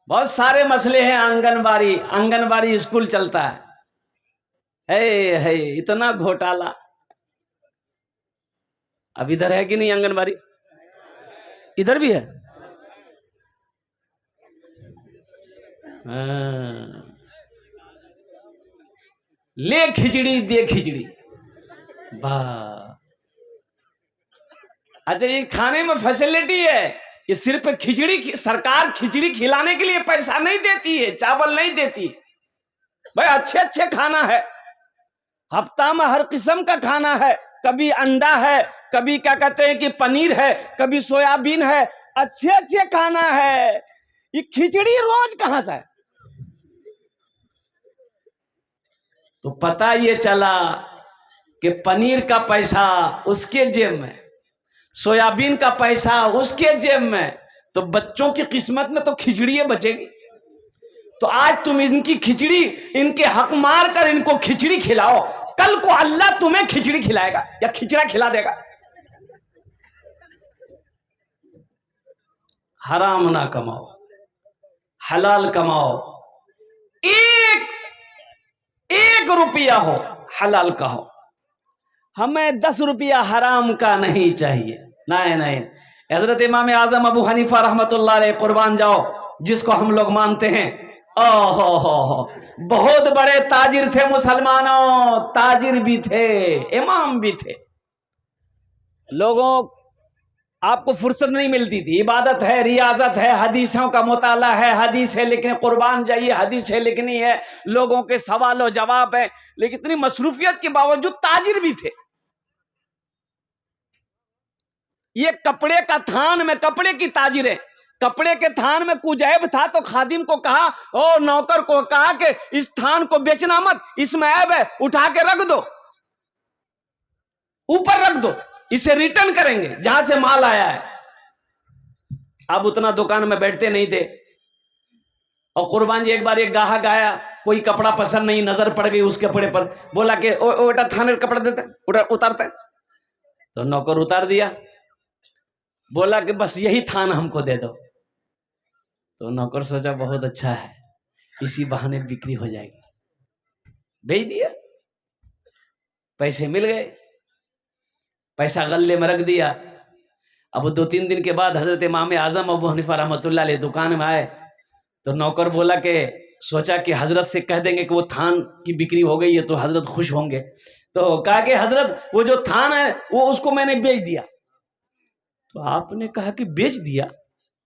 بہت سارے مسئلے ہیں. آنگن باڑی اسکول چلتا ہے اتنا گھوٹالا. اب ادھر ہے کہ نہیں آنگن باڑی؟ ادھر بھی ہے. لے کھچڑی دے کھچڑی. اچھا یہ کھانے میں فیسلٹی ہے، یہ صرف کھچڑی، سرکار کھچڑی کھلانے کے لیے پیسہ نہیں دیتی ہے، چاول نہیں دیتی بھائی. اچھے کھانا ہے، ہفتہ میں ہر قسم کا کھانا ہے. کبھی انڈا ہے، کبھی کیا کہتے ہیں کہ پنیر ہے، کبھی سویابین ہے. اچھے کھانا ہے. یہ کھچڑی روز کہاں سے ہے؟ تو پتہ یہ چلا کہ پنیر کا پیسہ اس کے جیب میں، سویابین کا پیسہ اس کے جیب میں، تو بچوں کی قسمت میں تو کھچڑی بچے گی. تو آج تم ان کی کھچڑی، ان کے حق مار کر ان کو کھچڑی کھلاؤ، کل کو اللہ تمہیں کھچڑی کھلائے گا یا کھچڑا کھلا دے گا. حرام نہ کماؤ، حلال کماؤ. ایک روپیہ ہو حلال کا ہو. ہمیں 10 روپیہ حرام کا نہیں چاہیے. نہیں. حضرت امام اعظم ابو حنیفہ رحمت اللہ علیہ قربان جاؤ، جس کو ہم لوگ مانتے ہیں، بہت بڑے تاجر تھے مسلمانوں. تاجر بھی تھے، امام بھی تھے. لوگوں آپ کو فرصت نہیں ملتی تھی. عبادت ہے، ریاضت ہے، حدیثوں کا مطالعہ ہے، حدیث ہے لکھنے، قربان جائیے حدیث ہے لکھنی ہے، لوگوں کے سوال و جواب ہے. لیکن اتنی مصروفیت کے باوجود تاجر بھی تھے. یہ کپڑے کا تھان میں، کپڑے کی تاجر ہے. کپڑے کے تھان میں کچھ عیب تھا تو خادم کو کہا، اور نوکر کو کہا کہ اس تھان کو بیچنا مت، اس میں عیب ہے، اٹھا کے رکھ دو، اوپر رکھ دو، اسے ریٹرن کریں گے جہاں سے مال آیا ہے. اب اتنا دکان میں بیٹھتے نہیں تھے. اور قربان جی ایک بار ایک گاہک آیا، کوئی کپڑا پسند نہیں، نظر پڑ گئی اس کپڑے پر. بولا کہ بیٹا تھانے کپڑا دیتے، اتارتا ہے. تو نوکر اتار دیا. بولا کہ بس یہی تھان ہم کو دے دو. تو نوکر سوچا بہت اچھا ہے، اسی بہانے بکری ہو جائے گی. بھیج دیا، پیسے مل گئے، پیسہ غلے میں رکھ دیا. اب 2-3 دن کے بعد حضرت امام اعظم ابو حنیفہ رحمۃ اللہ علیہ دکان میں آئے. تو نوکر بولا کہ سوچا کہ حضرت سے کہہ دیں گے کہ وہ تھان کی بکری ہو گئی ہے تو حضرت خوش ہوں گے. تو کہا کہ حضرت وہ جو تھان ہے وہ اس کو میں نے بیچ دیا. تو آپ نے کہا کہ بیچ دیا؟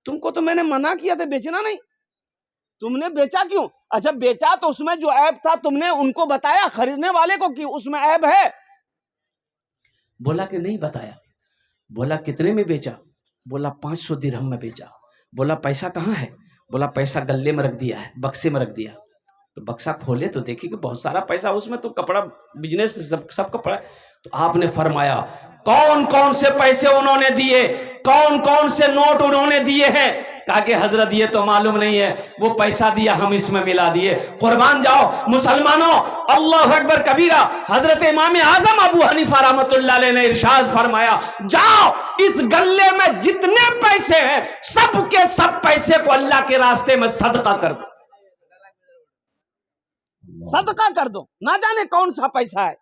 تم کو تو میں نے منع کیا تھا بیچنا نہیں، تم نے بیچا کیوں؟ اچھا بیچا تو اس میں جو عیب تھا تم نے ان کو بتایا خریدنے والے کو کہ اس میں عیب ہے؟ بولا کہ نہیں بتایا. بولا کتنے میں بیچا؟ بولا 500 درہم میں بیچا. بولا پیسہ کہاں ہے؟ بولا پیسہ گلے میں رکھ دیا ہے، بکسے میں رکھ دیا. تو بکسا کھولے تو دیکھے کہ بہت سارا پیسہ اس میں، تو کپڑا بزنس سب کپڑا. تو آپ نے فرمایا کون کون سے پیسے انہوں نے دیے، کون کون سے نوٹ انہوں نے دیے ہیں؟ کہا کہ حضرت یہ تو معلوم نہیں ہے، وہ پیسہ دیا ہم اس میں ملا دیے. قربان جاؤ مسلمانوں، اللہ اکبر کبیرہ. حضرت امام اعظم ابو حنیفہ رحمۃ اللہ علیہ نے ارشاد فرمایا جاؤ اس گلے میں جتنے پیسے ہیں سب کے سب پیسے کو اللہ کے راستے میں صدقہ کر دو، صدقہ کر دو. نہ جانے کون سا پیسہ ہے.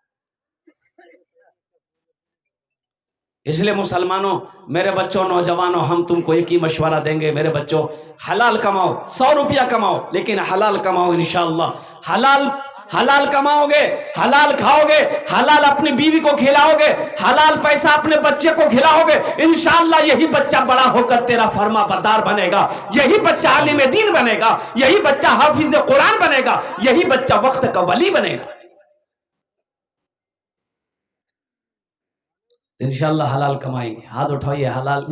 اس لیے مسلمانوں، میرے بچوں، نوجوانوں، ہم تم کو ایک ہی مشورہ دیں گے، میرے بچوں حلال کماؤ. 100 روپیہ کماؤ لیکن حلال کماؤ انشاءاللہ. حلال کماؤ گے، حلال کھاؤ گے، حلال اپنی بیوی کو کھلاؤ گے، حلال پیسہ اپنے بچے کو کھلاؤ گے، انشاءاللہ یہی بچہ بڑا ہو کر تیرا فرما بردار بنے گا، یہی بچہ عالم دین بنے گا، یہی بچہ حافظ قرآن بنے گا، یہی بچہ وقت کا ولی بنے گا. انشاءاللہ حلال کمائیں گے. ہاتھ اٹھائیے. حلال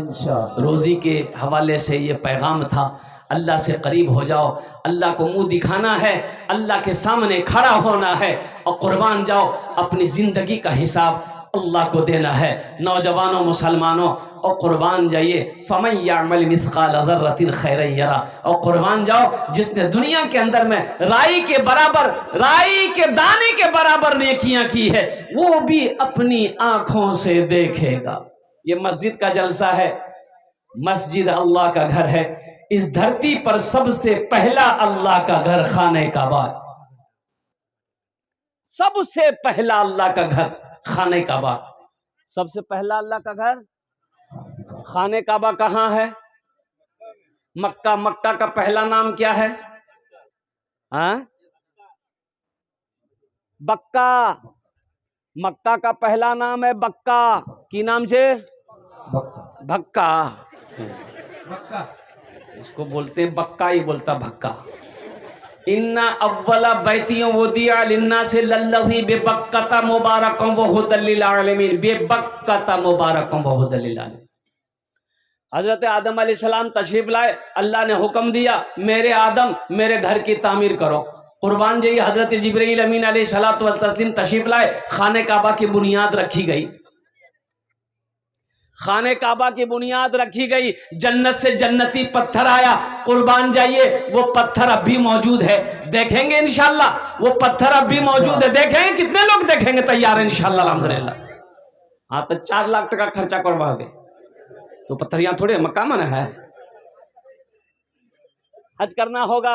روزی کے حوالے سے یہ پیغام تھا. اللہ سے قریب ہو جاؤ، اللہ کو منہ دکھانا ہے، اللہ کے سامنے کھڑا ہونا ہے، اور قربان جاؤ اپنی زندگی کا حساب اللہ کو دینا ہے. نوجوانوں، مسلمانوں، اور قربان جائیے فَمَن يَعْمَلْ مِثْقَالَ ذَرَّةٍ خَيْرًا يَرَهُ. اور قربان جاؤ جس نے دنیا کے اندر میں رائی کے برابر، رائی کے دانے کے برابر نیکیاں کی ہے، وہ بھی اپنی آنکھوں سے دیکھے گا. یہ مسجد کا جلسہ ہے، مسجد اللہ کا گھر ہے. اس دھرتی پر سب سے پہلا اللہ کا گھر خانہ کعبہ، سب سے پہلا اللہ کا گھر خانہ کعبہ، سب سے پہلا اللہ کا گھر خانہ کعبہ کہاں ہے؟ مکہ۔ مکہ کا پہلا نام کیا ہے؟ بکہ۔ مکہ کا پہلا نام ہے بکہ، کی نام سے؟ بھکا۔ اس کو بولتے ہیں بکا، ہی بولتا بھکا۔ ان اول بیت وضع للناس للذی ببکۃ مبارک وہدی للعالمین، ببکۃ مبارک وہدی للعالمین۔ حضرت آدم علیہ السلام تشریف لائے، اللہ نے حکم دیا میرے آدم میرے گھر کی تعمیر کرو۔ قربان جائیے، حضرت جبرائیل امین علیہ الصلوۃ والتسلیم تشریف لائے، خانہ کعبہ کی بنیاد رکھی گئی، خانہ کعبہ کی بنیاد رکھی گئی، جنت سے جنتی پتھر آیا، قربان جائیے وہ پتھر اب بھی موجود ہے، دیکھیں گے انشاءاللہ وہ پتھر اب بھی موجود ہے، دیکھیں گے کتنے لوگ دیکھیں گے؟ تیار ہیں انشاءاللہ الحمدللہ۔ ہاں تو 4 لاکھ ٹکا خرچہ کروا گے تو پتھر یہاں تھوڑے مکہ میں ہے۔ حج کرنا ہوگا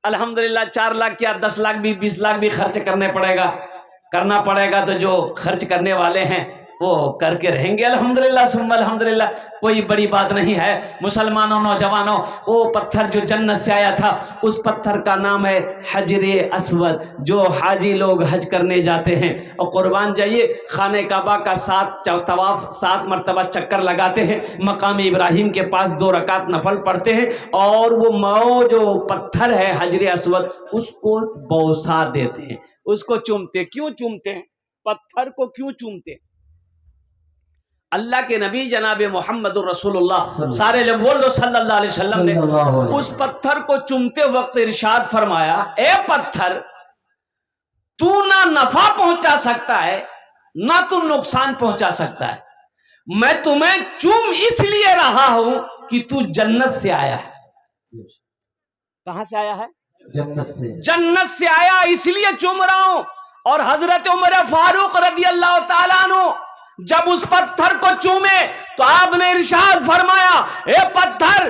الحمدللہ، 4 لاکھ کیا 10 لاکھ بھی 20 لاکھ بھی خرچ کرنا پڑے گا، تو جو خرچ کرنے والے ہیں وہ کر کے رہیں گے الحمدللہ ثم الحمدللہ، کوئی بڑی بات نہیں ہے۔ مسلمانوں، نوجوانوں، وہ پتھر جو جنت سے آیا تھا اس پتھر کا نام ہے حجر اسود، جو حاجی لوگ حج کرنے جاتے ہیں اور قربان جائیے خانہ کعبہ کا 7 مرتبہ چکر لگاتے ہیں، مقام ابراہیم کے پاس 2 رکعت نفل پڑھتے ہیں، اور وہ جو پتھر ہے حجر اسود اس کو بوسا دیتے ہیں، اس کو چومتے۔ کیوں چومتے ہیں پتھر کو؟ کیوں چومتے ہیں؟ اللہ کے نبی جناب محمد الرسول اللہ، سارے لوگ بول دو صلی اللہ علیہ وسلم نے اس پتھر کو چومتے وقت ارشاد فرمایا، اے پتھر تو نہ نفع پہنچا سکتا ہے نہ تو نقصان پہنچا سکتا ہے، میں تمہیں چوم اس لیے رہا ہوں کہ تو جنت سے آیا ہے۔ کہاں سے آیا ہے؟ جنت سے آیا، اس لیے چوم رہا ہوں۔ اور حضرت عمر فاروق رضی اللہ تعالیٰ عنہ جب اس پتھر کو چومے تو آپ نے ارشاد فرمایا، اے پتھر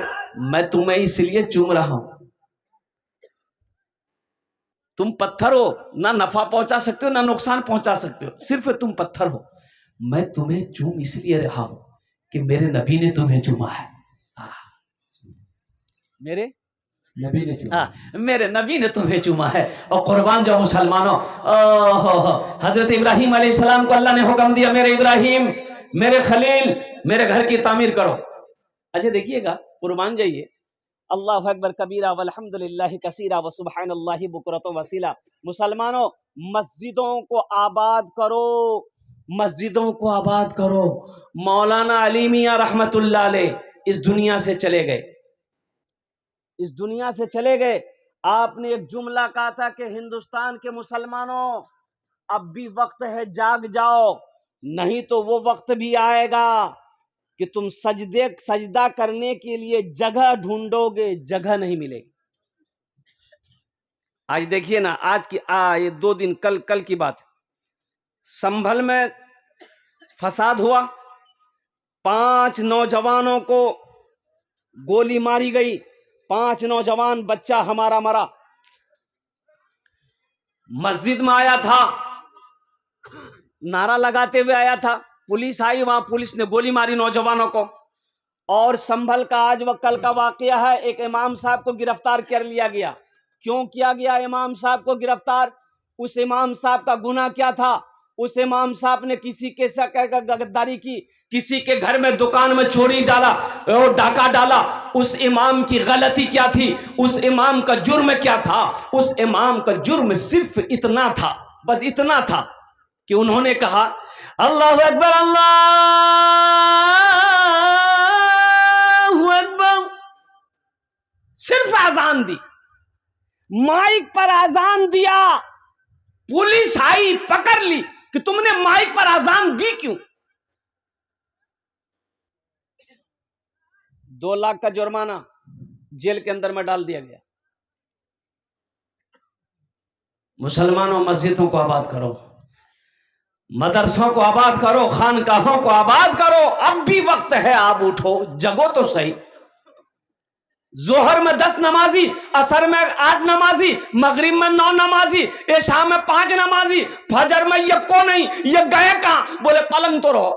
میں تمہیں اس لیے چوم رہا ہوں، تم پتھر ہو، نہ نفع پہنچا سکتے ہو نہ نقصان پہنچا سکتے ہو، صرف تم پتھر ہو، میں تمہیں چوم اس لیے رہا ہوں کہ میرے نبی نے تمہیں چوما ہے، میرے نبی نے تمہیں چوما ہے۔ اور قربان جو مسلمانوں، حضرت ابراہیم علیہ السلام کو اللہ نے حکم دیا، میرے ابراہیم، میرے خلیل، میرے گھر کی تعمیر کرو۔ اچھا دیکھیے گا، قربان جائیے، اللہ اکبر کبیرہ والحمدللہ کثیرہ وسبحان اللہ بکرۃ وصیلہ۔ مسلمانوں، مسجدوں کو آباد کرو، مسجدوں کو آباد کرو۔ مولانا علی میاں رحمت اللہ علیہ اس دنیا سے چلے گئے، اس دنیا سے چلے گئے۔ آپ نے ایک جملہ کہا تھا کہ ہندوستان کے مسلمانوں اب بھی وقت ہے، جاگ جاؤ، نہیں تو وہ وقت بھی آئے گا کہ تم سجدہ کرنے کے لیے جگہ ڈھونڈو گے، جگہ نہیں ملے گی۔ آج دیکھیے نا، آج کی یہ 2 دن کل کی بات ہے، سنبھل میں فساد ہوا، 5 نوجوانوں کو گولی ماری گئی، 5 نوجوان، بچہ ہمارا مرا۔ مسجد میں آیا تھا، نعرہ لگاتے ہوئے آیا تھا، پولیس آئی، وہاں پولیس نے گولی ماری نوجوانوں کو۔ اور سنبھل کا آج و کل کا واقعہ ہے، ایک امام صاحب کو گرفتار کر لیا گیا۔ کیوں کیا گیا امام صاحب کو گرفتار؟ اس امام صاحب کا گناہ کیا تھا؟ اس امام صاحب نے کسی کے ساتھ غداری کی، کسی کے گھر میں دکان میں چوری ڈالا اور ڈاکہ ڈالا۔ اس امام کی غلطی کیا تھی؟ اس امام کا جرم کیا تھا؟ اس امام کا جرم صرف اتنا تھا، بس اتنا تھا کہ انہوں نے کہا اللہ اکبر اللہ اکبر، صرف اذان دی، مائک پر اذان دیا، پولیس آئی پکڑ لی کہ تم نے مائک پر اذان دی کیوں؟ 2 لاکھ کا جرمانہ، جیل کے اندر میں ڈال دیا گیا۔ مسلمانوں، مسجدوں کو آباد کرو، مدرسوں کو آباد کرو، خانقاہوں کو آباد کرو، اب بھی وقت ہے، آپ اٹھو، جگو تو صحیح، ظہر میں 10 نمازی، عصر میں 8 نمازی، مغرب میں 9 نمازی، عشاء میں 5 نمازی، فجر میں یہ کو نہیں، یہ گئے کہاں؟ بولے پلنگ تو رہو۔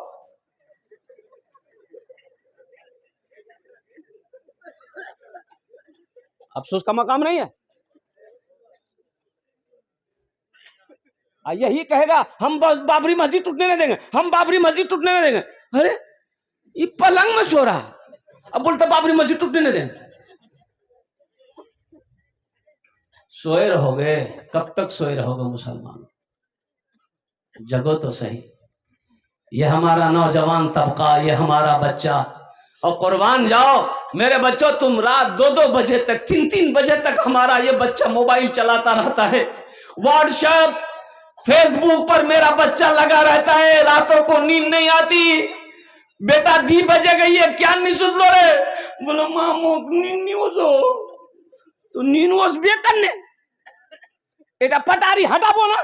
افسوس کا مقام نہیں ہے؟ یہی کہے گا ہم بابری مسجد ٹوٹنے نہیں دیں گے، ہم بابری مسجد ٹوٹنے نہیں دیں گے۔ ارے یہ پلنگ میں سو رہا، اب بولتا بابری مسجد ٹوٹنے نہیں دیں گے۔ سوئے رہو گے، کب تک سوئے رہو گے مسلمان؟ جگو تو صحیح۔ یہ ہمارا نوجوان طبقہ، یہ ہمارا بچہ، اور قربان جاؤ میرے بچوں، تم رات 2 بجے تک، 3 بجے تک ہمارا یہ بچہ موبائل چلاتا رہتا ہے، واٹس ایپ فیس بک پر میرا بچہ لگا رہتا ہے، راتوں کو نیند نہیں آتی۔ بیٹا 2 بجے گئی ہے، کیا نہیں سن لو رے؟ بولا مامو نیند نہیں ہو تو نیند ہوس بے کرنے ایٹا پٹاری ہٹا بولا۔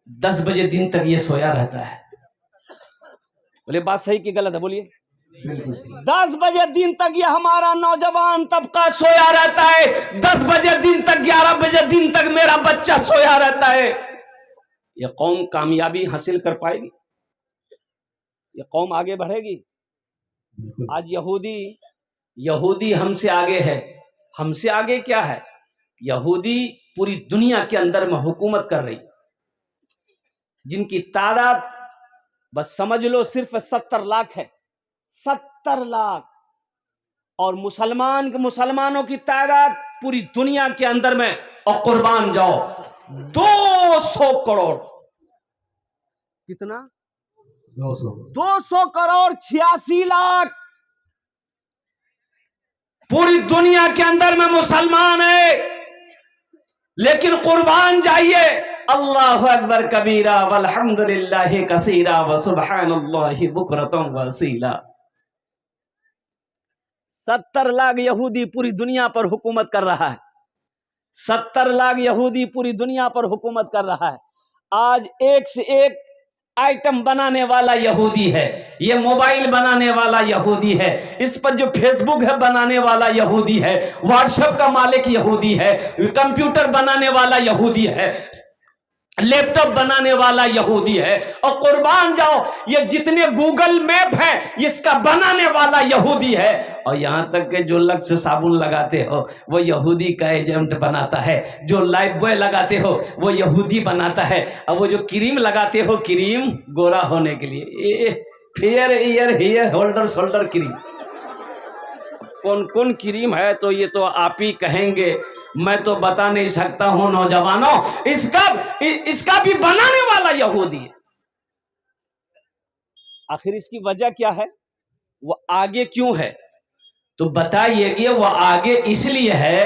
10 بجے دن تک یہ سویا رہتا ہے۔ بولے بات صحیح کی غلط ہے؟ بولیے 10 بجے دن تک یہ ہمارا نوجوان طبقہ سویا رہتا ہے، 10 بجے دن تک، 11 بجے دن تک میرا بچہ سویا رہتا ہے۔ یہ قوم کامیابی حاصل کر پائے گی؟ یہ قوم آگے بڑھے گی؟ آج یہودی ہم سے آگے ہے۔ ہم سے آگے کیا ہے؟ یہودی پوری دنیا کے اندر میں حکومت کر رہی، جن کی تعداد بس سمجھ لو صرف 70 لاکھ ہے، 70 لاکھ، اور مسلمانوں کی تعداد پوری دنیا کے اندر میں، اور قربان جاؤ 200 کروڑ، کتنا؟ 200 کروڑ 86 لاکھ پوری دنیا کے اندر میں مسلمان ہے۔ لیکن قربان جائیے، اللہ اکبر کبیرہ والحمد للہ کثیرہ وسبحان اللہ بکرۃ واصیلا۔ 70 لاکھ یہودی پوری دنیا پر حکومت کر رہا ہے، 70 لاکھ یہودی پوری دنیا پر حکومت کر رہا ہے۔ آج ایک سے ایک آئٹم بنانے والا یہودی ہے، یہ موبائل بنانے والا یہودی ہے، اس پر جو فیس بک ہے بنانے والا یہودی ہے، واٹس ایپ کا مالک یہودی ہے، کمپیوٹر بنانے والا یہودی ہے، لیپ ٹاپ بنانے والا یہودی ہے، اور قربان جاؤ یہ جتنے گوگل میپ ہے اس کا بنانے والا یہودی ہے، اور یہاں تک کہ جو لکس صابن لگاتے ہو وہ یہودی کا ایجنٹ بناتا ہے، جو لائف بوائے لگاتے ہو وہ یہودی بناتا ہے، اور وہ جو کریم لگاتے ہو، کریم گورا ہونے کے لیے، فیئر ہیئر ہولڈر کریم، کون کریم ہے تو یہ تو آپ ہی کہیں گے، میں تو بتا نہیں سکتا ہوں نوجوانوں۔ اس کا بھی بنانے والا یہودی ہے۔ آخر اس کی وجہ کیا ہے؟ وہ آگے کیوں ہے؟ تو بتائیے گی وہ آگے اس لیے ہے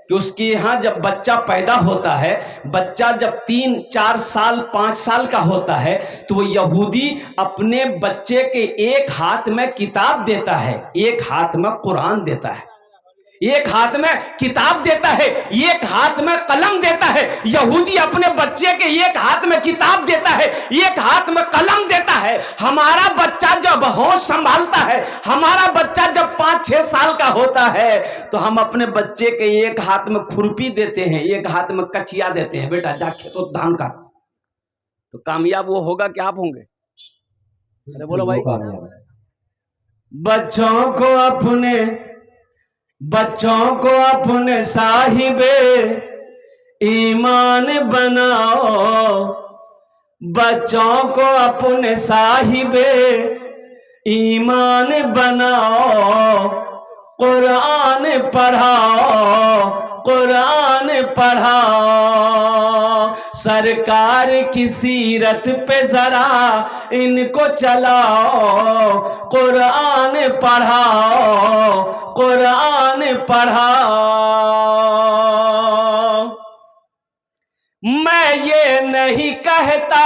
کہ اس کے یہاں جب بچہ پیدا ہوتا ہے، بچہ جب 3 4 سال 5 سال کا ہوتا ہے تو وہ یہودی اپنے بچے کے ایک ہاتھ میں کتاب دیتا ہے، ایک ہاتھ میں قرآن دیتا ہے، ایک ہاتھ میں کتاب دیتا ہے، ایک ہاتھ میں قلم دیتا ہے۔ یہودی اپنے بچے کے ایک ہاتھ میں کتاب دیتا ہے، ایک ہاتھ میں قلم دیتا ہے۔ ہمارا بچہ جب ہوش سنبھالتا ہے، ہمارا بچہ جب 5 6 سال کا ہوتا ہے تو ہم اپنے بچے کے ایک ہاتھ میں کھرپی دیتے ہیں، ایک ہاتھ میں کچیا دیتے ہیں، بیٹا جا کھیتوں دھان کا۔ تو کامیاب وہ ہوگا کہ آپ ہوں گے؟ ارے بولو بھائی۔ بچوں کو اپنے صاحب ایمان بناؤ، بچوں کو اپنے صاحب ایمان بناؤ، قرآن پڑھاؤ، قرآن پڑھاؤ، سرکار کی سیرت پہ ذرا ان کو چلاؤ، قرآن پڑھاؤ، قرآن پڑھاؤ۔ میں یہ نہیں کہتا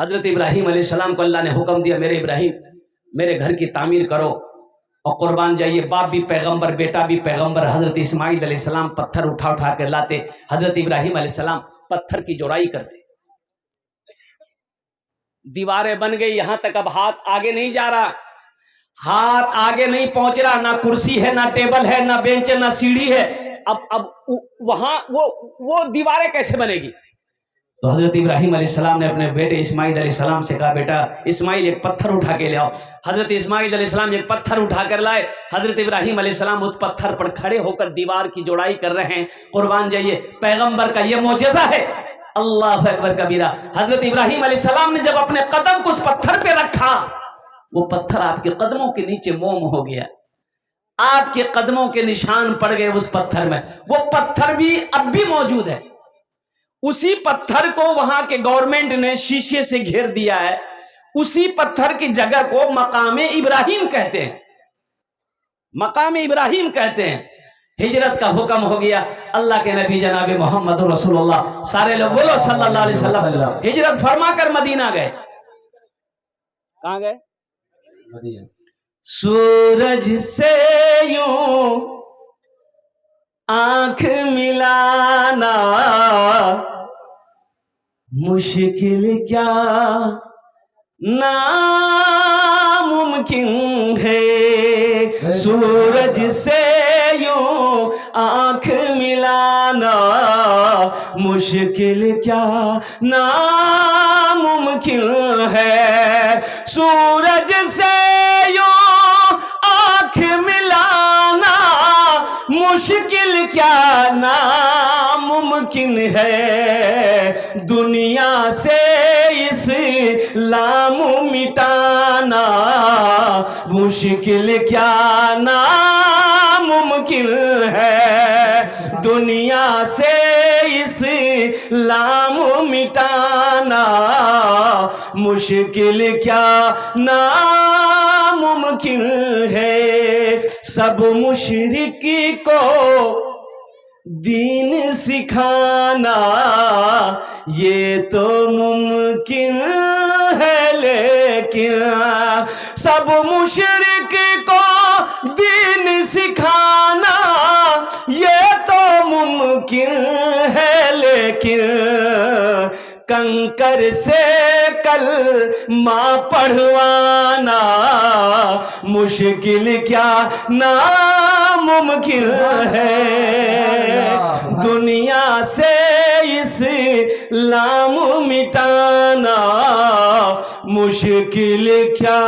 حضرت ابراہیم علیہ السلام کو اللہ نے حکم دیا میرے ابراہیم میرے گھر کی تعمیر کرو اور قربان جائیے، باپ بھی پیغمبر بیٹا بھی پیغمبر۔ حضرت اسماعیل علیہ السلام پتھر اٹھا اٹھا کر لاتے، حضرت ابراہیم علیہ السلام پتھر کی جوڑائی کرتے، دیواریں بن گئی، یہاں تک اب ہاتھ آگے نہیں جا رہا، ہاتھ آگے نہیں پہنچ رہا، نہ کرسی ہے نہ ٹیبل ہے نہ بینچ ہے نہ سیڑھی ہے، اب وہاں وہ دیواریں کیسے بنے گی؟ تو حضرت ابراہیم علیہ السلام نے اپنے بیٹے اسماعیل علیہ السلام سے کہا بیٹا اسماعیل ایک پتھر اٹھا کے لے آؤ۔ حضرت اسماعیل علیہ السلام ایک پتھر اٹھا کر لائے، حضرت ابراہیم علیہ السلام اس پتھر پر کھڑے ہو کر دیوار کی جوڑائی کر رہے ہیں۔ قربان جائیے، پیغمبر کا یہ معجزہ ہے، اللہ اکبر کبیرہ۔ حضرت ابراہیم علیہ السلام نے جب اپنے قدم کو اس پتھر پہ رکھا، وہ پتھر آپ کے قدموں کے نیچے موم ہو گیا، آپ کے قدموں کے نشان پڑ گئے اس پتھر میں۔ وہ پتھر بھی اب بھی موجود ہے، اسی پتھر کو وہاں کے گورنمنٹ نے شیشے سے گھیر دیا ہے، اسی پتھر کی جگہ کو مقام ابراہیم کہتے ہیں، مقام ابراہیم کہتے ہیں۔ ہجرت کا حکم ہو گیا، اللہ کے نبی جناب محمد رسول اللہ، سارے لوگ بولو صلی اللہ علیہ وسلم، ہجرت فرما کر مدینہ گئے۔ کہاں گئے؟ مدینہ۔ سورج سے یوں آنکھ ملانا مشکل کیا ناممکن ہے، سورج سے یوں آنکھ ملانا مشکل کیا ناممکن ہے، سورج سے یوں آنکھ ملانا مشکل کیا ناممکن ہے، دنیا سے اسلام مٹانا مشکل کیا ناممکن ہے، دنیا سے اسلام مٹانا مشکل کیا ناممکن ہے، سب مشرک کو دین سکھانا یہ تو ممکن ہے، لیکن سب مشرک کو دین سکھانا یہ تو ممکن ہے، لیکن کنکر سے کلمہ پڑھوانا مشکل کیا ناممکن ہے، دنیا سے اسلام مٹانا مشکل کیا